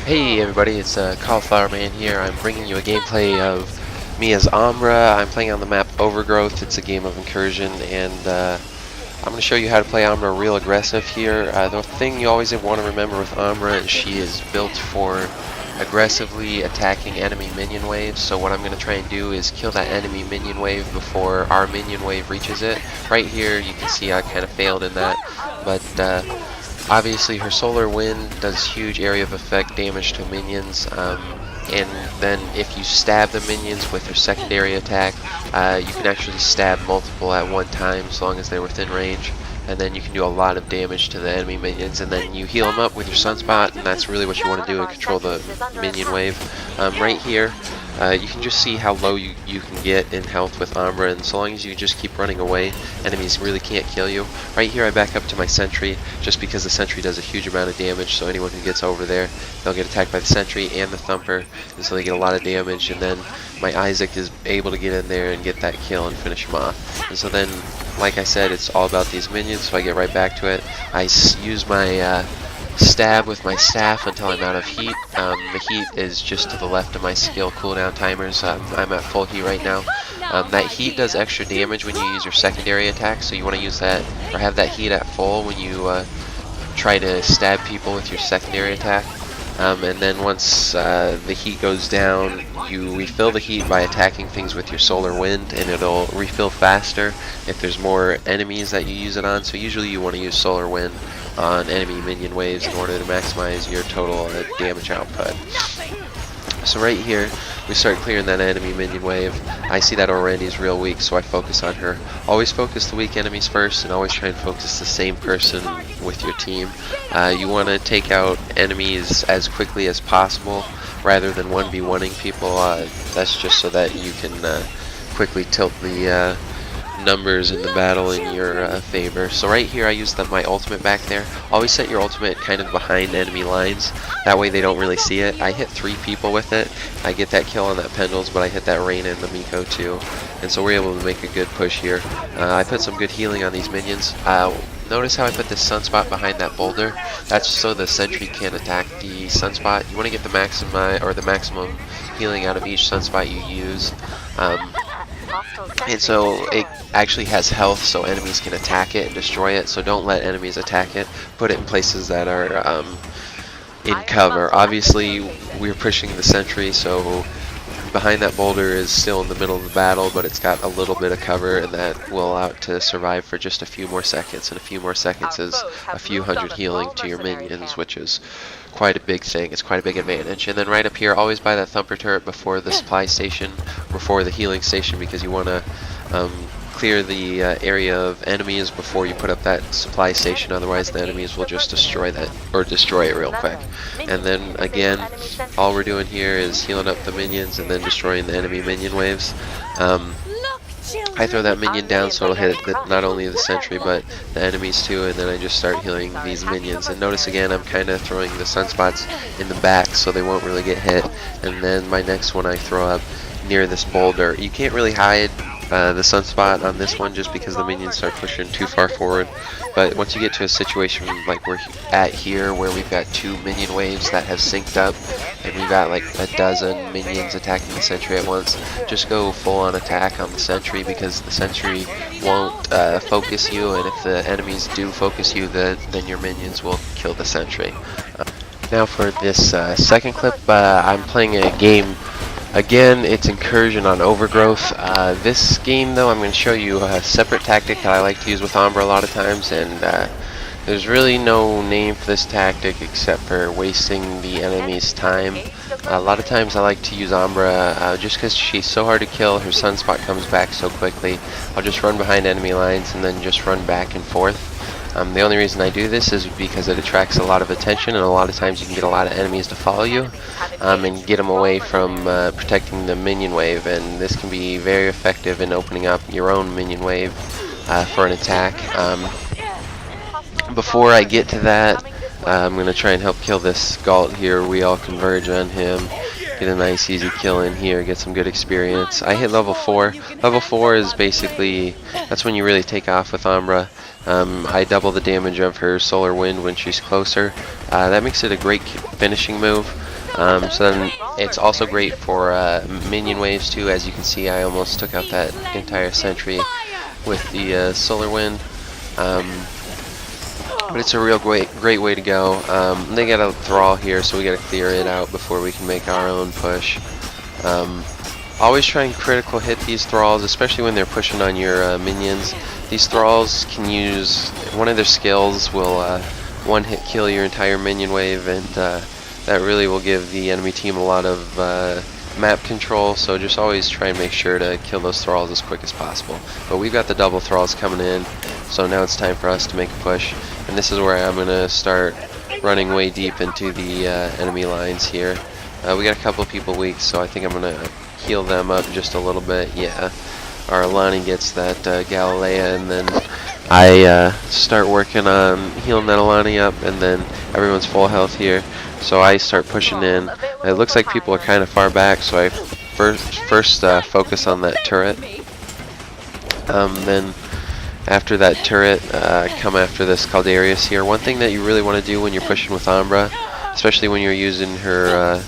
Hey everybody, it's Cauliflower Man here. I'm bringing you a gameplay of me as Ambra. I'm playing on the map Overgrowth. It's a game of incursion, and I'm going to show you how to play Ambra real aggressive here. The thing you always want to remember with Ambra is she is built for aggressively attacking enemy minion waves. So what I'm going to try and do is kill that enemy minion wave before our minion wave reaches it. Right here you can see I kind of failed in that, but obviously her solar wind does huge area of effect damage to minions, and then if you stab the minions with her secondary attack, you can actually stab multiple at one time as long as they're within range, and then you can do a lot of damage to the enemy minions, and then you heal them up with your sunspot, and that's really what you want to do and control the minion wave. Right here you can just see how low you can get in health with Ambra, and so long as you just keep running away, enemies really can't kill you. Right here I back up to my sentry just because the sentry does a huge amount of damage, so anyone who gets over there, they'll get attacked by the sentry and the thumper, and so they get a lot of damage, and then my Isaac is able to get in there and get that kill and finish him off. And so then, like I said, it's all about these minions, so I get right back to it. I use my stab with my staff until I'm out of heat. The heat is just to the left of my skill cooldown timers. I'm at full heat right now. That heat does extra damage when you use your secondary attack, so you want to use that, or have that heat at full when you try to stab people with your secondary attack. And then once the heat goes down, you refill the heat by attacking things with your solar wind, and it'll refill faster if there's more enemies that you use it on. So usually you want to use solar wind on enemy minion waves in order to maximize your total damage output. So right here we start clearing that enemy minion wave. I see that Orendi is real weak, so I focus on her. Always focus the weak enemies first, and always try and focus the same person with your team. You want to take out enemies as quickly as possible rather than 1v1ing people. That's just so that you can quickly tilt the numbers in the battle in your favor. So right here I use my ultimate back there. Always set your ultimate kind of behind enemy lines, that way they don't really see it. I hit 3 people with it. I get that kill on that Pendles, but I hit that Reyna and the Miko too, and so we're able to make a good push here. I put some good healing on these minions. Notice how I put this sunspot behind that boulder? That's so the sentry can't attack the sunspot. You want to get the maximum healing out of each sunspot you use. And so it actually has health, so enemies can attack it and destroy it, so don't let enemies attack it. Put it in places that are in cover. Obviously we're pushing the sentry, so behind that boulder is still in the middle of the battle, but it's got a little bit of cover, and that will allow it to survive for just a few more seconds, and a few more seconds is a few hundred healing to your minions, which is quite a big thing. It's quite a big advantage. And then right up here, always buy that thumper turret before the supply station, before the healing station, because you want to clear the area of enemies before you put up that supply station, otherwise the enemies will just destroy that, or destroy it real quick. And then again, all we're doing here is healing up the minions and then destroying the enemy minion waves. I throw that minion down so it'll hit not only the sentry but the enemies too, and then I just start healing these minions. And notice again I'm kind of throwing the sunspots in the back so they won't really get hit, and then my next one I throw up near this boulder. You can't really hide the sunspot on this one just because the minions start pushing too far forward, but once you get to a situation like we're at here where we've got 2 minion waves that have synced up and we've got like a dozen minions attacking the sentry at once, just go full on attack on the sentry, because the sentry won't focus you, and if the enemies do focus you, then your minions will kill the sentry. Now for this second clip, I'm playing a game. Again, it's Incursion on Overgrowth. This game, though, I'm going to show you a separate tactic that I like to use with Ambra a lot of times, and there's really no name for this tactic except for wasting the enemy's time. A lot of times I like to use Ambra just because she's so hard to kill, her sunspot comes back so quickly. I'll just run behind enemy lines and then just run back and forth. The only reason I do this is because it attracts a lot of attention, and a lot of times you can get a lot of enemies to follow you and get them away from protecting the minion wave, and this can be very effective in opening up your own minion wave for an attack. Before I get to that, I'm going to try and help kill this Galt here. We all converge on him, get a nice easy kill in here, get some good experience. I hit level 4. Level 4 is basically, that's when you really take off with Ambra. I double the damage of her solar wind when she's closer. That makes it a great finishing move. So then it's also great for minion waves too. As you can see, I almost took out that entire sentry with the solar wind. But it's a real great way to go. They got a thrall here, so we got to clear it out before we can make our own push. Always try and critical hit these thralls, especially when they're pushing on your minions. These thralls can use one of their skills will one-hit kill your entire minion wave, and that really will give the enemy team a lot of map control. So just always try and make sure to kill those thralls as quick as possible. But we've got the double thralls coming in, so now it's time for us to make a push. And this is where I'm going to start running way deep into the enemy lines here. We got a couple of people weak, so I think I'm going to heal them up just a little bit. Yeah, our Alani gets that Galilea, and then I start working on healing that Alani up, and then everyone's full health here. So I start pushing in. It looks like people are kind of far back, so I first focus on that turret. Then after that turret, come after this Caldarius here. One thing that you really want to do when you're pushing with Ambra, especially when you're using her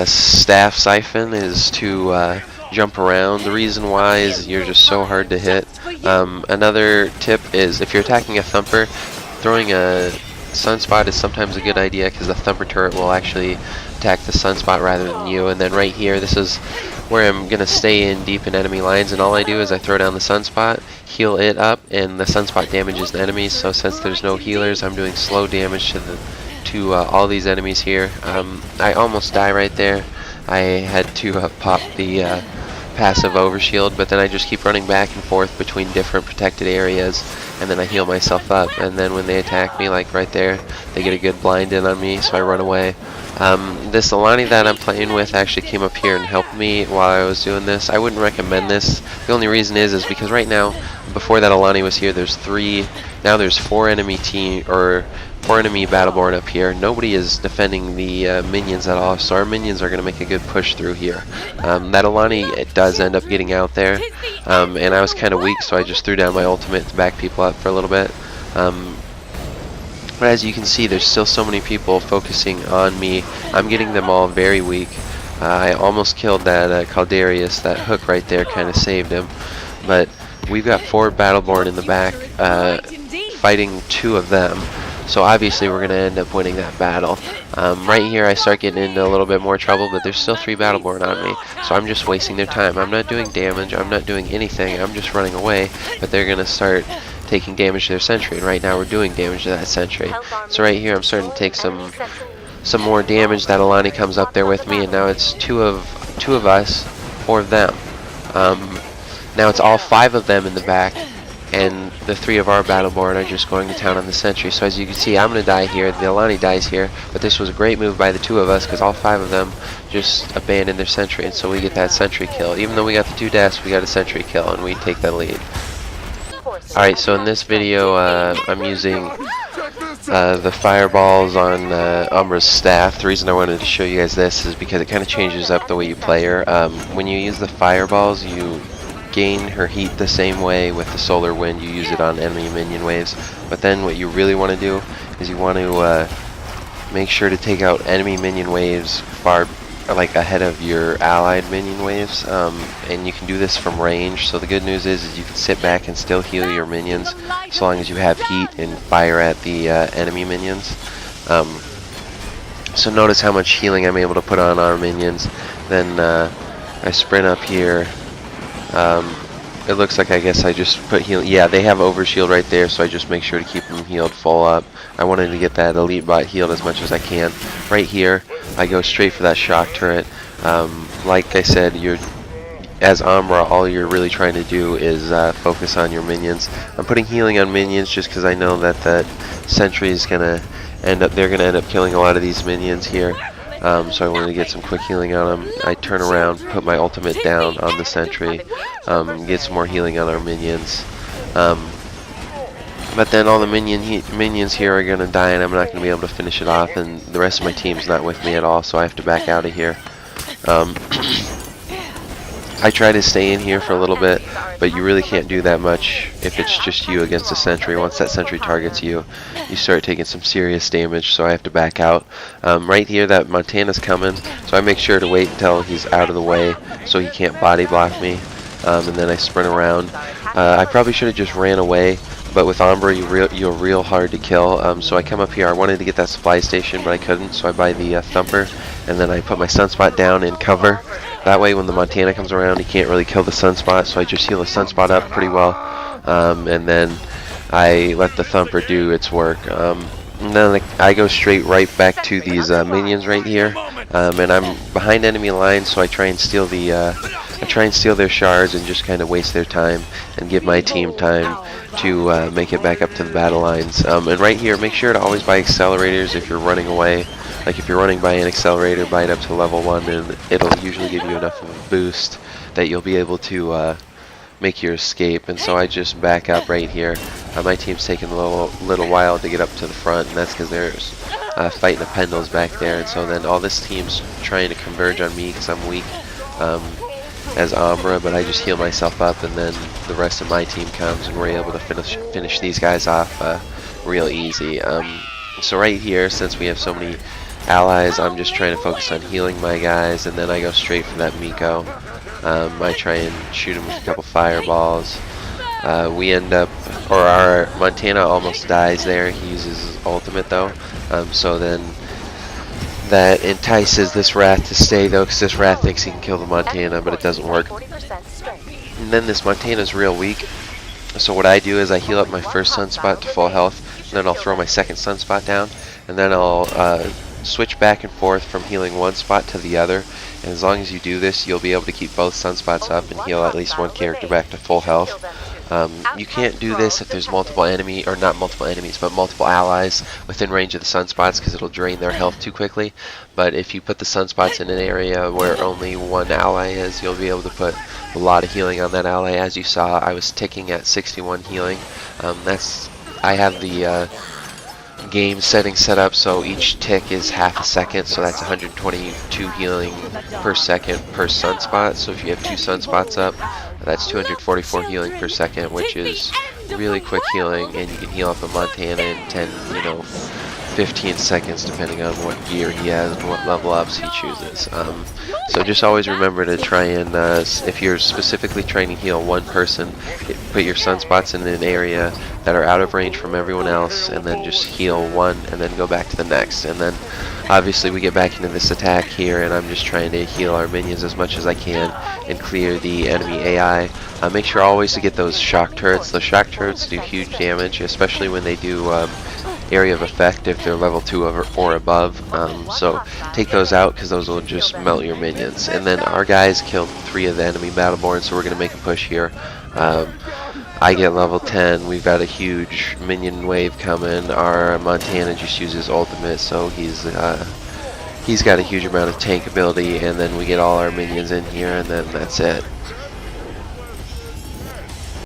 staff siphon, is to jump around. The reason why is you're just so hard to hit. Another tip is if you're attacking a thumper, throwing a sunspot is sometimes a good idea, because the thumper turret will actually attack the sunspot rather than you. And then right here, this is where I'm gonna stay in deep in enemy lines, and all I do is I throw down the sunspot, heal it up, and the sunspot damages the enemies. So since there's no healers, I'm doing slow damage to all these enemies here. I almost die right there. I had to pop the passive overshield, but then I just keep running back and forth between different protected areas, and then I heal myself up. And then when they attack me, like right there, they get a good blind in on me, so I run away. This Alani that I'm playing with actually came up here and helped me while I was doing this. I wouldn't recommend this. The only reason is because right now, before that Alani was here, there's four enemy Battleborn up here. Nobody is defending the minions at all, so our minions are going to make a good push through here. That Alani, it does end up getting out there, and I was kind of weak, so I just threw down my ultimate to back people up for a little bit. But as you can see, there's still so many people focusing on me. I'm getting them all very weak. I almost killed that Caldarius. That hook right there kind of saved him. But we've got 4 Battleborn in the back, fighting 2 of them. So obviously we're going to end up winning that battle. Right here I start getting into a little bit more trouble, but there's still 3 Battleborn on me. So I'm just wasting their time. I'm not doing damage. I'm not doing anything. I'm just running away. But they're going to start taking damage to their sentry. And right now we're doing damage to that sentry. So right here I'm starting to take some more damage. That Alani comes up there with me, and now it's two of us, 4 of them. Now it's all 5 of them in the back, and the 3 of our Battleborn are just going to town on the sentry. So as you can see, I'm going to die here, the Alani dies here, but this was a great move by the 2 of us, because all 5 of them just abandoned their sentry, and so we get that sentry kill. Even though we got the 2 deaths, we got a sentry kill, and we take that lead. Alright, so in this video, I'm using the fireballs on Ambra's staff. The reason I wanted to show you guys this is because it kind of changes up the way you play her. When you use the fireballs, you gain her heat the same way with the solar wind. You use it on enemy minion waves, but then what you really want to do is you want to make sure to take out enemy minion waves far ahead of your allied minion waves, and you can do this from range. So the good news is you can sit back and still heal your minions so long as you have heat and fire at the enemy minions. So notice how much healing I'm able to put on our minions. Then I sprint up here. It looks like I guess I just put heal. Yeah, they have overshield right there, so I just make sure to keep them healed full up. I wanted to get that elite bot healed as much as I can. Right here, I go straight for that shock turret. Like I said, as Ambra, all you're really trying to do is focus on your minions. I'm putting healing on minions just because I know that that sentry is gonna end up killing a lot of these minions here. So I wanted to get some quick healing on them. I turn around, put my ultimate down on the sentry, get some more healing on our minions. But then all the minions here are going to die, and I'm not going to be able to finish it off, and the rest of my team's not with me at all, so I have to back out of here. I try to stay in here for a little bit, but you really can't do that much if it's just you against a sentry. Once that sentry targets you, you start taking some serious damage, so I have to back out. Right here, that Montana's coming, so I make sure to wait until he's out of the way so he can't body block me, and then I sprint around. I probably should have just ran away, but with Ambra, you're real hard to kill. So I come up here. I wanted to get that supply station, but I couldn't, so I buy the Thumper, and then I put my Sunspot down in cover. That way, when the Montana comes around, he can't really kill the Sunspot, so I just heal the Sunspot up pretty well, and then I let the Thumper do its work. And then I go straight right back to these minions right here, and I'm behind enemy lines, so I try and steal their shards and just kind of waste their time and give my team time to make it back up to the battle lines. And right here, make sure to always buy accelerators if you're running away. Like if you're running by an accelerator, buy it up to level 1, and it'll usually give you enough of a boost that you'll be able to make your escape. And so I just back up right here. My team's taking a little while to get up to the front, and that's because there's fighting the Pendles back there. And so then all this team's trying to converge on me because I'm weak as Ambra, but I just heal myself up, and then the rest of my team comes, and we're able to finish these guys off real easy. So right here, since we have so many allies, I'm just trying to focus on healing my guys, and then I go straight for that Miko. I try and shoot him with a couple fireballs. We end up, or our Montana almost dies there. He uses his ultimate though, so then that entices this Wrath to stay though, because this Wrath thinks he can kill the Montana, but it doesn't work. And then this Montana's real weak, so what I do is I heal up my first Sunspot to full health, and then I'll throw my second Sunspot down, and then I'll switch back and forth from healing one spot to the other. And as long as you do this, you'll be able to keep both Sunspots up and heal at least one character back to full health. You can't do this if there's multiple multiple allies within range of the Sunspots, because it'll drain their health too quickly. But if you put the Sunspots in an area where only one ally is, you'll be able to put a lot of healing on that ally. As you saw, I was ticking at 61 healing. I have the game setting set up so each tick is half a second, so that's 122 healing per second per sunspot. So if you have 2 sunspots up, that's 244 healing per second, which is really quick healing, and you can heal up a Montana in 10, 15 seconds depending on what gear he has and what level ups he chooses. So just always remember to try and, if you're specifically trying to heal one person, put your sunspots in an area that are out of range from everyone else, and then just heal one and then go back to the next. And then obviously we get back into this attack here, and I'm just trying to heal our minions as much as I can and clear the enemy AI. Make sure always to get those shock turrets. Those shock turrets do huge damage, especially when they do area of effect if they're level 2 or above. So take those out, because those will just melt your minions. And then our guys killed 3 of the enemy Battleborn, so we're going to make a push here. I get level 10. We've got a huge minion wave coming. Our Montana just uses ultimate, so he's got a huge amount of tank ability, and then we get all our minions in here, and then that's it.